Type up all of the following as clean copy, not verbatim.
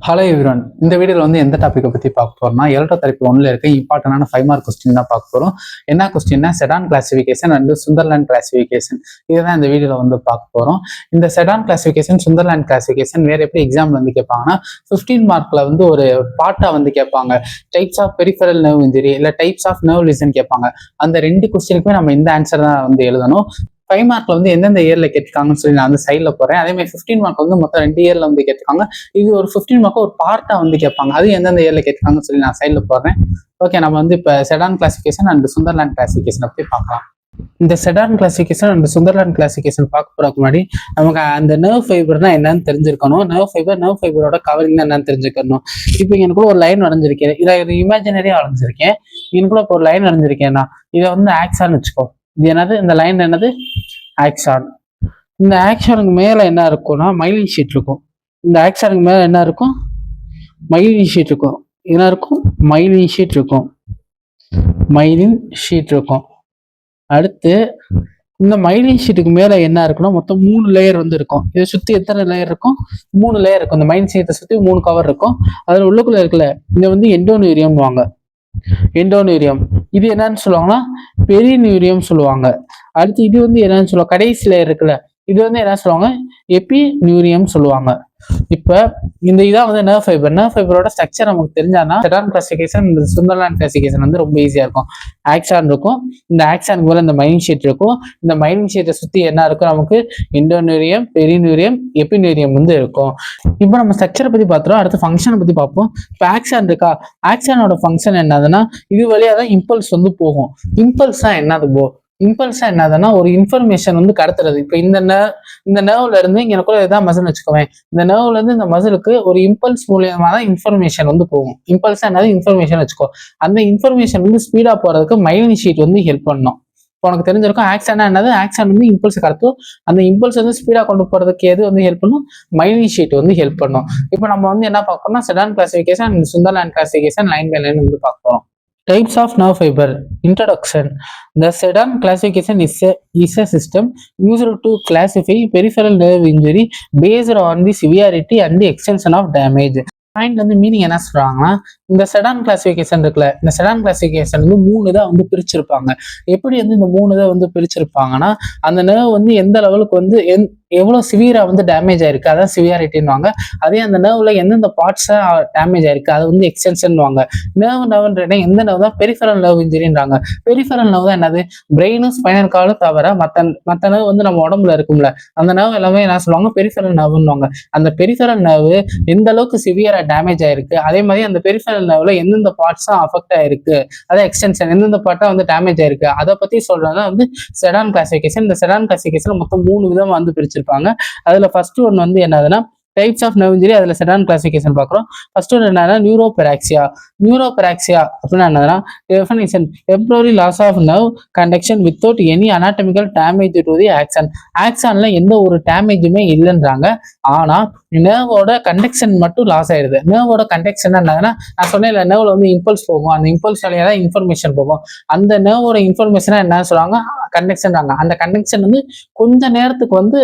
Hello everyone. இந்த வீடியோவில் எந்த டாப்பிக்கை பற்றி பார்க்க போகிறோம்னா எலக்ட்ரோதெரபி 1ல் இருக்க இம்பார்ட்டண்டான 5 மார்க் கொஸ்டின் தான் பார்க்க போகிறோம். என்ன கொஸ்டின்னா செடான் கிளாசிஃபிகேஷன் அண்ட் சுந்தர்லேண்ட் கிளாசிஃபிகேஷன். இதுதான் இந்த வீடியோவில் பார்க்க போகிறோம். இந்த செடான் கிளாசிஃபிகேஷன் சுந்தர்லேண்ட் கிளாசிஃபிகேஷன் வேறு எப்படி எக்ஸாம்பிள் கேட்பாங்கன்னா 15 மார்க்கில் ஒரு பாட்டாக கேட்பாங்க. Types of peripheral nerve injury இல்லை டைப்ஸ் ஆஃப் நர்வ் லீசன் கேட்பாங்க. அந்த 2 கொஸ்டினுக்குமே நம்ம இந்த ஆன்சர் தான் எழுதணும். 5 மார்க்ல எந்தெந்த இயர்ல கேட்டிருக்காங்கன்னு சொல்லி நான் சைட்ல போறேன். அதே மாதிரி 15 மார்க் மொத்தம் 2 இயர்ல கேட்டிருக்காங்க. இது ஒரு 15 மார்க் ஒரு பார்ட்டா கேட்பாங்க. அது எந்தெந்த இயர்ல கேட்டிருக்காங்கன்னு சொல்லி நான் சைட்ல போடுறேன். ஓகே, நம்ம இப்ப செடான் கிளாசிஃபிகேஷன் அண்ட் சுந்தர்லேண்ட் கிளாசிஃபிகேஷன் பத்தி பார்க்கலாம். இந்த செடான் கிளாசிஃபிகேஷன் அண்ட் சுந்தர்லேண்ட் கிளாசிஃபிகேஷன் பார்க்க போறதுக்கு முன்னாடி நமக்கு அந்த நர்வ் ஃபைபர்னா என்னன்னு தெரிஞ்சிருக்கணும். நர்வ் ஃபைபரோட கவரிங் தான் என்னன்னு தெரிஞ்சுக்கணும். இப்போ எனக்குள்ள ஒரு லைன் வரைஞ்சிருக்கேன். இதை இமேஜினரியா வரைஞ்சிருக்கேன். எனக்குள்ள இப்போ ஒரு லைன் வரைஞ்சிருக்கேன்னா இதை ஆக்சான்னு வச்சுக்கோ. இது என்னது? இந்த லைன் என்னது? ஆக்சான். இந்த ஆக்சானுக்கு மேல என்ன இருக்கும்னா மைலின் ஷீட் இருக்கும். இந்த ஆக்சானுக்கு மேல என்ன இருக்கும்? மைலின் ஷீட் இருக்கும். என்ன இருக்கும்? மைலின் ஷீட் இருக்கும். மைலின் ஷீட் இருக்கும். அடுத்து இந்த மைலின் ஷீட்டுக்கு மேல என்ன இருக்குன்னா மொத்தம் 3 லேயர் இருக்கும். இதை சுத்தி எத்தனை லேயர் இருக்கும்? 3 லேயர் இருக்கும். இந்த மைலின் ஷீட்டை சுத்தி 3 கவர் இருக்கும். அதுல உள்ளுக்குள்ள இருக்குல்ல, இங்க எண்டோனியூரியம் வாங்க. எண்டோனியூரியம் இது என்னன்னு சொல்லுவாங்கன்னா பெரினியூரியம் சொல்லுவாங்க. அடுத்து இது என்னன்னு சொல்லுவாங்க, கடைசியில இருக்குல்ல, இது என்ன சொல்லுவாங்க? எபினியூரியம் சொல்லுவாங்க. இப்ப இந்த இதான் நர்வ் ஃபைபர். நர்வ் ஃபைபரோட ஸ்ட்ரக்சர் நமக்கு தெரிஞ்சானா செடான் கிளாசிஃபிகேஷன் இந்த சுந்தர்லேண்ட் கிளாசிஃபிகேஷன் ரொம்ப ஈஸியா இருக்கும். ஆக்சான் இருக்கும். இந்த ஆக்சானுக்கு மேல இந்த மைலின் ஷீட் இருக்கும். இந்த மைலின் ஷீட்டை சுத்தி என்ன இருக்கும்? நமக்கு எண்டோனியூரியம், பெரினியூரியம், எபினியூரியம் இருக்கும். இப்போ நம்ம ஸ்ட்ரக்சரை பத்தி பார்த்துறோம். அடுத்து ஃபங்க்ஷனை பத்தி பார்ப்போம். இப்போ ஆக்சான் இருக்கா, ஆக்சானோட ஃபங்க்ஷன் என்னதுன்னா இது வழியா தான் இம்பல்ஸ் போகும். இம்பல்ஸா என்னது போ? இம்பல்ஸா என்னதுன்னா ஒரு இன்ஃபர்மேஷன் கடத்துறது. இப்போ இந்த நர்வ்ல இருந்து எனக்குள்ள இதான் மசில் வச்சுக்கோவேன். இந்த நர்வ்ல இருந்து இந்த மசிலுக்கு ஒரு இம்பல்ஸ் மூலியமா தான் இன்ஃபர்மேஷன் போகும். இம்பல்ஸா என்னது? இன்ஃபர்மேஷன் வச்சுக்கோ. அந்த இன்ஃபர்மேஷன் ஸ்பீடா போறதுக்கு மைலின் ஷீட் ஹெல்ப் பண்ணும். இப்போ உனக்கு தெரிஞ்சிருக்கும் ஆக்சானா என்னது? ஆக்சான் இம்பல்ஸ் கடத்தும். அந்த இம்பல்ஸ் ஸ்பீடா கொண்டு போறதுக்கு எது ஹெல்ப் பண்ணும்? மைலின் ஷீட் ஹெல்ப் பண்ணும். இப்போ நம்ம என்ன பார்க்கணும்னா Seddon classification, Sunderland classification line by line பார்க்க போறோம். Types of nerve fiber. Introduction. The Sedan classification is a system used to classify peripheral nerve injury based on the severity and the extension of damage. Point meaning என்ன சொல்றாங்கன்னா, இந்த Seddon classification இருக்குல்ல, இந்த Seddon classification 3 இதை பிரிச்சிருப்பாங்க. எப்படி இந்த 3 இதை பிரிச்சிருப்பாங்கன்னா, அந்த நர்வ் எந்த லெவலுக்கு எவ்வளவு சிவியரா டேமேஜ் ஆயிருக்கு அதான் சிவியாரிட்டின்வாங்க. அதே அந்த நர்வ்ல எந்தெந்த பார்ட்ஸா டேமேஜ் ஆயிருக்கு அது எக்ஸ்டென்ஷன்வாங்க. நர்வ்ன்றா எந்த நர்வ் தான்? பெரிஃபரல் நர்வ் இன்ஜுரின்றாங்க. பெரிஃபரல் நர்வ் தான் என்னது? பிரெயினும் ஸ்பைனல் கார்டும் தவிர மற்ற நர்வ் நம்ம உடம்புல இருக்கும்ல, அந்த நர்வ் எல்லாமே என்ன சொல்லுவாங்க? பெரிஃபரல் நர்வ்னுவாங்க. அந்த பெரிஃபரல் நர்வ் எந்த அளவுக்கு சிவியரா டேமேஜ் ஆயிருக்கு, அதே மாதிரி அந்த பெரிஃபரல் நர்வ்ல எந்தெந்த பார்ட்ஸா அஃபெக்ட் ஆயிருக்கு, அதான் எக்ஸ்டென்ஷன், எந்தெந்த பார்ட்டா டேமேஜ் ஆயிருக்கு அதை பத்தி சொல்றதுதான் செடான் கிளாசிஃபிகேஷன். இந்த செடான் கிளாசிஃபிகேஷன் மொத்தம் 3 விதமா பிரிச்சிருப்பாங்க. அதுல ஃபர்ஸ்ட் ஒன் என்னதுன்னா டைப்ஸ் ஆஃப் நர்வ் இன்ஜுரி. அதுல செடான் கிளாசிஃபிகேஷன் பார்க்குறோம். ஃபர்ஸ்ட் ஒன் என்னன்னா நியூரோபெராக்சியா. நியூரோபெராக்சியா அப்படின்னா என்னதுன்னா definition temporary loss of nerve conduction without any anatomical damage to the axon. ஆக்சன்ல எந்த ஒரு டேமேஜுமே இல்லைன்றாங்க. ஆனா நர்வோட கண்டக்ஷன் மட்டும் லாஸ் ஆயிடுது. நர்வோட கண்டக்ஷன் என்னதுன்னா நான் சொன்னேன், நர்வ்ல இம்பல்ஸ் போகும். அந்த இம்பல்ஸ் வழியா தான் இன்ஃபர்மேஷன் போகும். அந்த நர்வோட இன்ஃபர்மேஷனா என்ன சொல்றாங்க? கண்டக்ஷன். அந்த கண்டக்ஷன் கொஞ்ச நேரத்துக்கு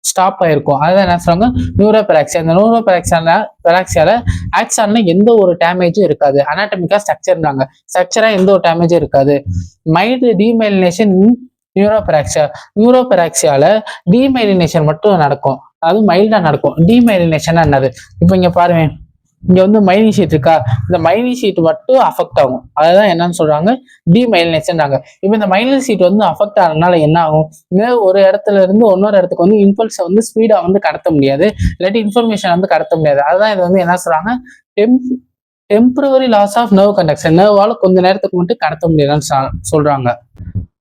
ஸ்டாப் ஆயிருக்கும். அதான் என்ன சொல்றாங்க? நியூரோபெராக்சியா. அந்த நியூரோபெராக்சியால ஆக்சான்ல எந்த ஒரு டேமேஜும் இருக்காது. அனாட்டமிக்கா ஸ்ட்ரக்சர்ன்றாங்க. ஸ்ட்ரக்சரா எந்த ஒரு டேமேஜும் இருக்காது. மைல்டு டீமைலினேஷன் நியூரோபெராக்சியால டீமைலினேஷன் மட்டும் நடக்கும். அது மைல்டா நடக்கும். டீமைலினேஷன் என்னது? இப்போ இங்க பாருங்க, இங்க மைலின் ஷீட் இருக்கா, இந்த மைலின் ஷீட் மட்டும் அஃபெக்ட் ஆகும். அதுதான் என்னன்னு சொல்றாங்க? டீமைலினேஷன்றாங்க. இப்போ இந்த மைலின் ஷீட் அஃபெக்ட் ஆகிறதுனால என்ன ஆகும்? ஒரு இடத்துல இருந்து இன்னொரு இடத்துக்கு இம்பல்ஸை ஸ்பீடா கடத்த முடியாது, இல்லாட்டி இன்ஃபர்மேஷன் கடத்த முடியாது. அதுதான் இது என்ன சொல்றாங்க? Temporary loss of nerve conduction. நர்வால கொஞ்ச நேரத்துக்கு மட்டும் கடத்த முடியாதுன்னு சொல்றாங்க.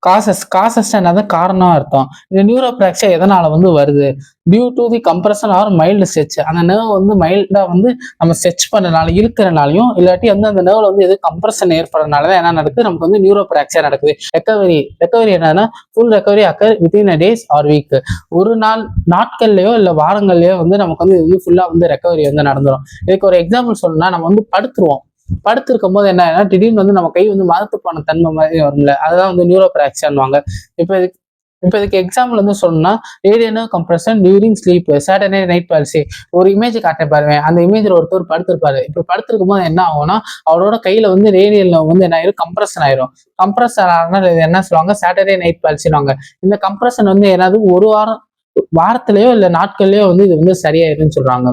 காசஸ் என்னது? காரணம் அர்த்தம். இந்த நியூரோபிராக்சியா எதனால வருது? Due to the compression or mild stretch. அந்த நர்வ் மைல்டா நம்ம ஸ்ட்ரெச் பண்ணனால, இழுக்கிறனாலையும் இல்லாட்டி அந்த நர்வ்ல எது கம்ப்ரஷன் ஏற்படுறதுனாலதான் என்ன நடக்குது? நமக்கு நியூரோபிராக்சியா நடக்குது. ரெக்கவரி என்னன்னா full recovery occur within a days or week. ஒரு நாட்கள்லயோ இல்ல வாரங்கள்லயோ நமக்கு இது ஃபுல்லா ரெக்கவரி நடந்துடும். இதுக்கு ஒரு எக்ஸாம்பிள் சொல்லணும்னா, நம்ம படுத்துருவோம். படுத்திருக்கும் போது என்ன திடீர்னு நம்ம கை மரத்து போன தன்மை மாதிரி வரும்ல, அதுதான் நியூரோபிராக்சியான்வாங்க. இப்போ இப்போ இதுக்கு எக்ஸாம்பிள் வந்து சொல்லணும்னா radial nerve compression during sleep Saturday night policy. ஒரு இமேஜ் காட்டேன் பாருங்க, அந்த இமேஜ்ல ஒருத்தர் படுத்திருப்பாரு. இப்படி படுத்திருக்கும் போது என்ன ஆகும்னா அவரோட கையில வந்து ரேடியல் நர்வ் வந்து என்ன ஆயிரும், கம்ப்ரஷன் ஆயிரும். கம்ப்ரஷன் ஆகுனா என்ன சொல்லுவாங்க, சாட்டர்டே நைட் பாலிசின்னு. இந்த கம்ப்ரஷன் வந்து ஏதாவது ஒரு வாரத்திலேயோ இல்ல நாட்கள்லயோ வந்து இது வந்து சரியாயிருன்னு சொல்றாங்க.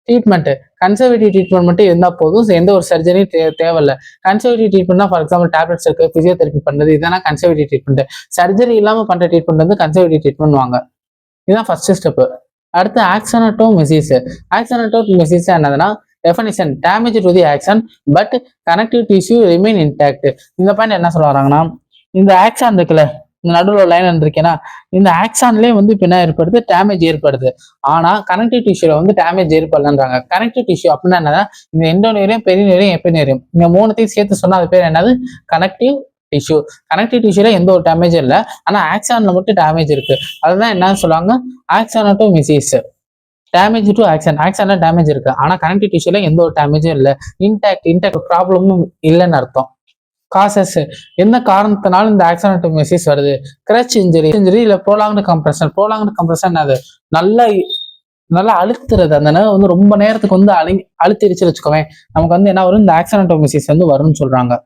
ட்ரீட்மெண்ட் கன்சர்வேட்டிவ் ட்ரீட்மெண்ட் மட்டும் இருந்தா போதும், எந்த ஒரு சர்ஜரியும் தேவையில்லை. கன்சர்வேட்டிவ் ட்ரீட்மெண்ட்னா ஃபார் எக்ஸாம்பிள் டேப்லெட்ஸ் இருக்கு, பிசியோதெரப்பி பண்றது, இதெல்லாம் கன்சர்வேட்டிவ் ட்ரீட்மெண்ட். சர்ஜரி இல்லாம பண்ற ட்ரீட்மெண்ட் வந்து கன்சர்வேட்டிவ் ட்ரீட்மெண்ட் வாங்க. இதுதான் ஃபர்ஸ்ட் ஸ்டெப். அடுத்து ஆக்சனட்டோமெசிஸ். ஆக்சனட்டோமெசிஸ் என்னதுன்னா definition damage to the action but connective tissue remain intact. இந்த பாயிண்ட் என்ன சொல்ல வராங்கன்னா, இந்த ஆக்சான் இருக்குல்ல, இந்த நடுவில் லைன் இருக்கேன்னா, இந்த ஆக்சான்லேயே வந்து இப்போ என்ன ஏற்படுது, டேமேஜ் ஏற்படுது. ஆனா கனெக்டிவ் டிஷ்யூல வந்து டேமேஜ் ஏற்படலன்றாங்க. கனெக்டிவ் டிஷ்யூ அப்படின்னா என்னன்னா, இந்த எண்டோநேரியம், பெரிநேரியம், எபிநேரியம், இந்த மூணுத்தையும் சேர்த்து சொன்னா அது பேர் என்னது, கனெக்டிவ் டிஷ்யூ. கனெக்டிவ் டிஷ்யூல எந்த ஒரு டேமேஜும் இல்லை, ஆனா ஆக்சான்ல மட்டும் டேமேஜ் இருக்கு. அதுதான் என்னன்னு சொல்லுவாங்க, ஆக்சானட்டோமிசிஸ். டேமேஜ் டு ஆக்சன், ஆக்சன்ல டேமேஜ் இருக்கு, ஆனா கனெக்டிவ் டிஷ்யூல எந்த ஒரு டேமேஜும் இல்லை, இன்டாக்ட் ப்ராப்ளமும் இல்லைன்னு அர்த்தம். காசஸ், என்ன காரணத்தினால இந்த ஆக்சனட்டோமெசிஸ் வருது, கிரச் இன்ஜுரி இல்ல ப்ரோலாங்டு கம்ப்ரஷன். அது நல்லா அழுத்துறது, அந்த நர்வ் வந்து ரொம்ப நேரத்துக்கு வந்து அழுத்திருச்சு வச்சுக்கோவேன், நமக்கு வந்து என்ன வரும், இந்த ஆக்சனட்டோமெசிஸ் வந்து வரும்னு சொல்றாங்க.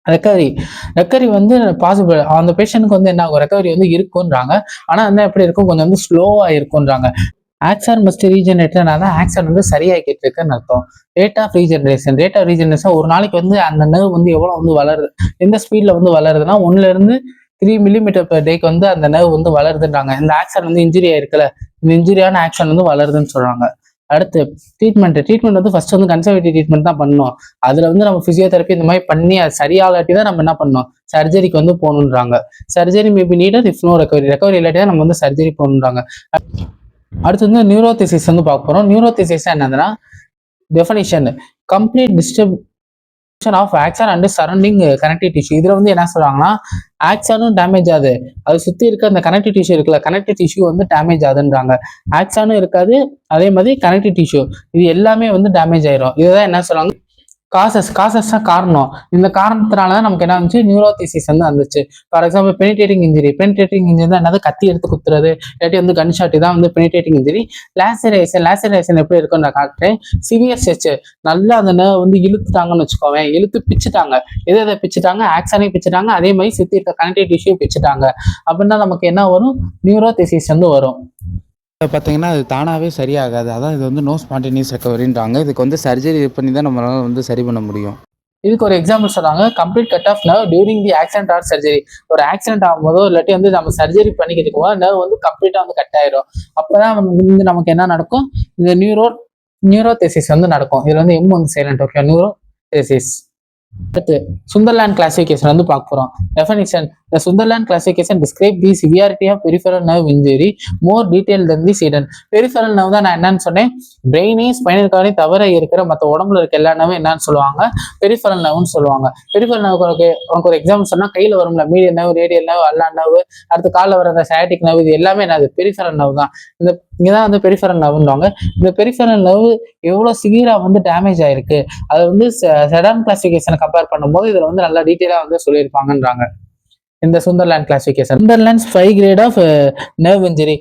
ரெக்கவரி வந்து பாசிபிள், அந்த பேஷண்ட்க்கு வந்து என்ன ஆகும், ரெக்கவரி வந்து இருக்குன்றாங்க. ஆனா வந்து எப்படி இருக்கும், கொஞ்சம் வந்து ஸ்லோவா இருக்குன்றாங்க. ஆக்சான் மஸ்ட் ரீஜெனரேட்னா ஆக்சான் வந்து சரியாகிட்டு இருக்குன்னு அர்த்தம். ரேட் ஆஃப் ரீஜெனரேஷன் ஒரு நாளைக்கு வந்து அந்த நர்வ் வந்து எவ்வளவு வந்து வளருது, எந்த ஸ்பீட்ல வந்து வளருதுன்னா 1 to 3 millimeter per டேக்கு வந்து அந்த நர்வ் வந்து வளருதுன்றாங்க. இந்த ஆக்சான் வந்து இன்ஜுரி ஆயிருக்குல்ல, இந்த இன்ஜுரியான ஆக்சான் வந்து வளருதுன்னு சொல்றாங்க. அடுத்து ட்ரீட்மெண்ட் வந்து ஃபர்ஸ்ட் வந்து கன்சர்வேட்டிவ் ட்ரீட்மெண்ட் தான் பண்ணணும். அதுல வந்து நம்ம பிசியோதெரப்பி இந்த மாதிரி பண்ணி அது சரியாலாட்டி தான் நம்ம என்ன பண்ணணும், சர்ஜரிக்கு வந்து போகணுன்றாங்க. Surgery maybe needed if no recovery இல்லாட்டி தான் நம்ம வந்து சர்ஜரி போகணுன்றாங்க. அடுத்து வந்து நியூரோதிசிஸ் வந்து பார்க்க போறோம். நியூரோதிசிஸ் என்னதுன்னா definition complete disturbance of axon and surrounding connective tissue. இதுல வந்து என்ன சொல்றாங்கன்னா, ஆக்சானும் டேமேஜ் ஆகுது, அது சுத்தி இருக்க அந்த கனெக்டிவ் டிஷ்யூ இருக்குல்ல, கனெக்டிவ் டிஷ்யூ வந்து டேமேஜ் ஆகுதுன்றாங்க. ஆக்சானும் இருக்காது, அதே மாதிரி கனெக்டிவ் டிஷ்யூ இது எல்லாமே வந்து டேமேஜ் ஆயிரும். இதுதான் என்ன சொல்றாங்க, காசஸ் தான் காரணம். இந்த காரணத்தினாலதான் நமக்கு என்ன வந்துச்சு, நியூரோதிசிஸ் வந்து வந்துச்சு. ஃபார் எக்ஸாம்பிள் பெனிட்ரேட்டிங் இன்ஜுரி தான் என்னது, கத்தி எடுத்து குத்துறது, இல்லாட்டி வந்து கன் ஷாட் தான் வந்து பெனிட்ரேட்டிங் இன்ஜுரி. லாசரேஷன் எப்படி இருக்கும் நான் காட்டுறேன். சிவியர் ஸ்ட்ரெச், நல்லா அந்த நர்வ் வந்து இழுத்துட்டாங்கன்னு வச்சுக்கோவேன், இழுத்து பிச்சுட்டாங்க. எதை பிச்சுட்டாங்க, ஆக்சானே பிச்சுட்டாங்க, அதே மாதிரி சுத்தி இருக்க கனெக்டிவ் டிஷ்யூ பிச்சுட்டாங்க. அப்படின்னா நமக்கு என்ன வரும், நியூரோதிசிஸ் வந்து வரும். பார்த்தீங்கன்னா அது தானாகவே சரியாகாது. அதான் இது வந்து நோ ஸ்பான்டேனியஸ் ரெக்கவரின்றாங்க. இதுக்கு வந்து சர்ஜரி பண்ணி தான் நம்மளால வந்து சரி பண்ண முடியும். இதுக்கு ஒரு எக்ஸாம்பிள் சொல்றாங்க, complete cut of nerve during the accident or surgery. ஒரு ஆக்சிடென்ட் ஆகும்போதோ இல்லாட்டி வந்து நம்ம சர்ஜரி பண்ணிக்கிட்டு இருக்கோம், நர்வ் வந்து கம்ப்ளீட்டா வந்து கட் ஆயிரும். அப்பதான் வந்து நமக்கு என்ன நடக்கும், இந்த நியூரோதெசிஸ் வந்து நடக்கும். இதுல வந்து எம் வந்து சைலண்ட். ஓகே, நியூரோதெசிஸ். அடுத்து சுந்தர்லேண்ட் கிளாசிஃபிகேஷன் வந்து பார்க்க போறோம். Definition The Sunderland classification describe the severity of peripheral nerve injury more detailed than the sedent. Peripheral nerve தான் நான் என்னன்னு சொன்னேன், பிரெயினி ஸ்பைனல் கார்டையும் தவிர இருக்கிற மற்ற உடம்புல இருக்க எல்லா நர்வும் என்னன்னு சொல்லுவாங்க, பெரிஃபரல் நர்வ்னு சொல்லுவாங்க. பெரிஃபரல் நர்வ் உனக்கு ஒரு எக்ஸாம்பிள் சொன்னா, கையில வரும்ல மீடியல் நர்வ், ரேடியல் நர்வ், அல்லா நர்வ், அடுத்து காலில் வர அந்த சயாட்டிக் நர்வ், இது எல்லாமே என்னது, பெரிஃபரல் நர்வ் தான். இங்கதான் வந்து பெரிஃபரல் நர்வ்னுவாங்க. இந்த பெரிஃபரல் நர்வ் எவ்வளவு சிவியரா வந்து டேமேஜ் ஆயிருக்கு, அது வந்து செடான் கிளாசிஃபிகேஷனை கம்பேர் பண்ணும்போது இதுல வந்து நல்லா டீட்டெயிலா வந்து சொல்லியிருப்பாங்கன்றாங்க. இந்த Sunderland classification, Sunderland's 5 grade of nerve injury.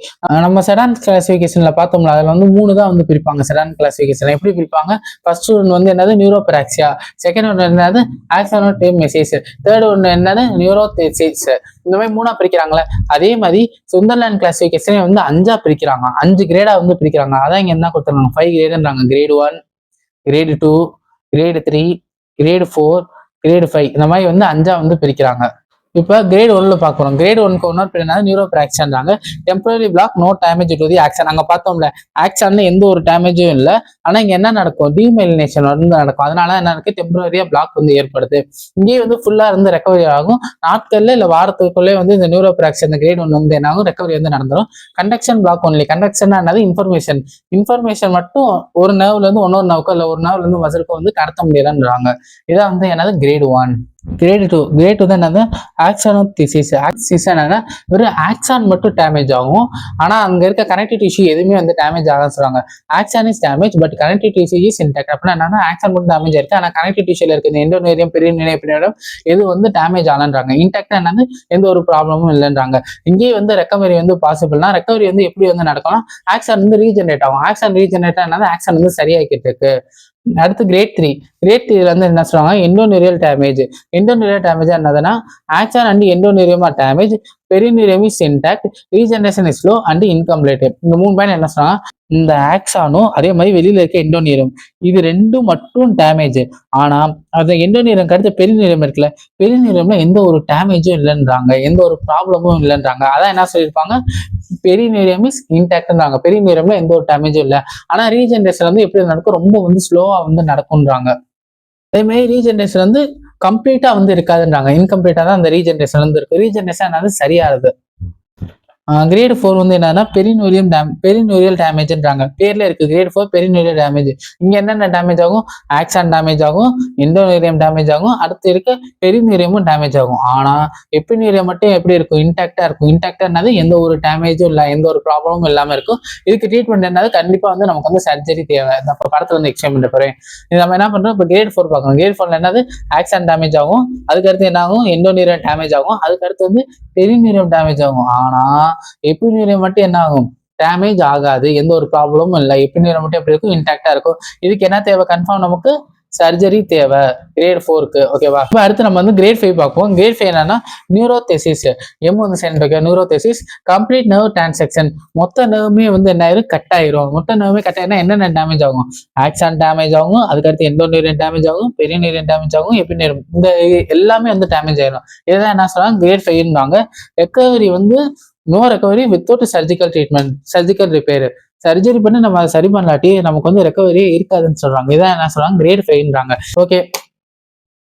நம்ம செடான் கிளாசிஃபிகேஷன்ல பார்த்தோம்ல, அதுல வந்து 3 தான் வந்து பிரிப்பாங்க. செடான் கிளாசிஃபிகேஷன் எப்படி பிரிப்பாங்க, ஃபர்ஸ்ட் ஒன்று வந்து என்னது, நியூரோபராக்சியா, செகண்ட் ஒன்று என்னது, ஆக்சனோடோமெசிஸ், தேர்ட் ஒன்று என்னது, நியூரோதெசிஸ். இந்த மாதிரி 3ஆ பிரிக்கிறாங்களே, அதே மாதிரி சுந்தர்லேண்ட் கிளாசிஃபிகேஷனே வந்து 5ஆ பிரிக்கிறாங்க, 5 கிரேடா வந்து பிரிக்கிறாங்க. அதான் இங்க என்ன கொடுத்துருக்காங்க, 5 கிரேடுன்றாங்க. Grade 1, grade 2, grade 3, grade 4, grade 5, இந்த மாதிரி வந்து 5ஆ வந்து பிரிக்கிறாங்க. இப்போ கிரேட் 1ல பார்க்குறோம். கிரேட் 1க்கு ஒன்னொரு பேர் என்ன, நியூரோபிராக்சியான்றாங்க. Temporary block, no damage to the axon. அங்கே பார்த்தோம்ல, ஆக்சன்ல எந்த ஒரு டேமேஜும் இல்லை, ஆனால் இங்கே என்ன நடக்கும், டீமைலினேஷன் வந்து நடக்கும். அதனால என்ன இருக்கு, டெம்பரரியா பிளாக் வந்து ஏற்படுது. இங்கேயே வந்து ஃபுல்லா இருந்து ரெக்கவரி ஆகும். நாட்கள்ல இல்லை வாரத்துக்குள்ளே வந்து இந்த நியூரோபிராக்சியன் கிரேட் 1 வந்து என்ன ஆகும், ரெக்கவரி வந்து நடந்துடும். Conduction block only. கண்டக்ஷன் என்னது, இன்ஃபர்மேஷன் மட்டும் ஒரு நர்வ்ல இருந்து இன்னொரு நர்வுக்கோ இல்லை ஒரு நர்வ்ல இருந்து மசிலுக்கோ வந்து கடத்த முடியலன்றாங்க. இதான் வந்து என்னது, கிரேட் 1. கிரேட் 2 தான் என்னது ஆக்சானோதிசிஸ். ஆக்சிஸ் என்னன்னா வெறும் ஆக்சான் மட்டும் டேமேஜ் ஆகும். ஆனா அங்க இருக்க கனெக்டிவ் டிஷ்யூ எதுவுமே வந்து டேமேஜ் ஆகான்னு சொல்றாங்க. Axon is damage but connective tissue is intact. அப்படின்னா என்னன்னா ஆக்சான் மட்டும் டேமேஜ் ஆயிருக்கு, ஆனா கனெக்டிவ் டிஷ்யூல இருக்கு இந்த எண்டோநேரியம் பெரியோனியம் எபிடெர்மிஸ் எது வந்து டேமேஜ் ஆகலன்றாங்க. இன்டாக்டா என்னது எந்த ஒரு ப்ராப்ளமும் இல்லைன்றாங்க. இங்கேயே வந்து ரெக்கவரி வந்து பாசிபிள்னா ரெக்கவரி வந்து எப்படி வந்து நடக்கும்னா ஆக்சான் வந்து ரீஜெனரேட் ஆகும். ஆக்சான் ரீஜெனரேட் என்னது ஆக்சான் வந்து சரியாக்கிட்டு இருக்கு. அடுத்து கிரேட் 3 வந்து என்ன சொல்றாங்க எண்டோநேரியல் டேமேஜ். எண்டோநேரியல் டேமேஜ் என்னதுன்னா axon and endoneurium are damage, perineurium is intact, regeneration is slow and incomplete. இந்த 3 பாயிண்ட் என்ன சொல்றாங்க, இந்த ஆக்சானும் அதே மாதிரி வெளியில இருக்க எண்டோநேரியம் இது ரெண்டும் மட்டும் டேமேஜ். ஆனா அந்த எண்டோநேரியம் அடுத்து பெரிநேரியம் இருக்குல்ல, பெரிநேரியம்ல எந்த ஒரு டேமேஜும் இல்லைன்றாங்க, எந்த ஒரு ப்ராப்ளமும் இல்லைன்றாங்க. அதான் என்ன சொல்லியிருப்பாங்க, பெரிநேரியம் இஸ் இன்டாக்ட்ன்றாங்க. பெரிநேரியம்ல எந்த ஒரு டேமேஜும் இல்லை. ஆனா ரீஜெனரேஷன் வந்து எப்படி நடக்கும், ரொம்ப வந்து ஸ்லோவா வந்து நடக்கும்ன்றாங்க. அதே மாதிரி ரீஜெனரேஷன் வந்து கம்ப்ளீட்டா வந்து இருக்காதுன்றாங்க. இன்கம்ப்ளீட்டா தான் அந்த ரீஜெனரேஷன் வந்து இருக்கு. ரீஜெனரேஷன் என்னது சரியாகுது. கிரேட் 4 வந்து என்னன்னா பெரிநோரியல் டேமேஜ்ன்றாங்க. பேர்ல இருக்கு கிரேட் 4 பெரிநோரியல் டேமேஜ். இங்க என்னென்ன டேமேஜ் ஆகும், ஆக்சான் டேமேஜ் ஆகும், எண்டோநேரியம் டேமேஜ் ஆகும், அடுத்து இருக்க பெரிநேரியமும் டேமேஜ் ஆகும். ஆனா எபிநேரியம் மட்டும் எப்படி இருக்கும், இன்டாக்டா இருக்கும். இன்டாக்டா என்னது எந்த ஒரு டேமேஜும் இல்லை, எந்த ஒரு ப்ராப்ளமும் இல்லாம இருக்கும். இதுக்கு ட்ரீட்மெண்ட் என்னது கண்டிப்பா வந்து நமக்கு வந்து சர்ஜரி தேவை. இந்த படத்துல வந்து எக்ஸ்பிளைன் பண்ண போறேன். இது நம்ம என்ன பண்றோம், இப்போ கிரேட் 4 பார்க்கணும். கிரேட் 4 என்னது ஆக்சான் டேமேஜ் ஆகும், அதுக்கடுத்து என்ன ஆகும் எண்டோநேரியம் டேமேஜ் ஆகும், அதுக்கடுத்து வந்து பெரிநேரியம் டேமேஜ் ஆகும். ஆனா எபிநேரியம் மட்டும் என்ன ஆகும், டேமேஜ் ஆகாது, எந்த ஒரு ப்ராப்ளமும் இல்லை. எபிநேரியம் மட்டும் எப்படி இருக்கும், இன்டாக்டா இருக்கும். இதுக்கு என்ன தேவை, கன்ஃபார்ம் நமக்கு சர்ஜரி தேவை கிரேட் 4க்கு. ஓகேவா. இப்போ அடுத்து நம்ம வந்து கிரேட் 5 பார்ப்போம். கிரேட் 5 என்னன்னா நியூரோதெசிஸ். வந்து சேர்ந்து நியூரோதெசிஸ் கம்ப்ளீட் நர்வ் டிரான்சாக்ஷன். மொத்த நர்வுமே வந்து என்ன ஆயிரும், கட் ஆயிரும். மொத்த நர்வுமே கட் ஆயிரும். என்னென்ன டேமேஜ் ஆகும், ஆக்சான் டேமேஜ் ஆகும், அதுக்கடுத்து எண்டோநேரியம் டேமேஜ் ஆகும், பெரிநேரியம் டேமேஜ் ஆகும், எபிநேரியம் இந்த எல்லாமே வந்து டேமேஜ் ஆயிரும். இதான் என்ன சொல்றாங்க கிரேட் 5ன்றாங்க. ரெக்கவரி வந்து no recovery without surgical treatment, surgical repair. Surgery பண்ணி நம்ம அதை சரி பண்ணலாட்டி நமக்கு வந்து ரெக்கவரியே இருக்காதுன்னு சொல்றாங்க. இதான் என்ன சொல்றாங்க கிரேட் 5ன்றாங்க. ஓகே,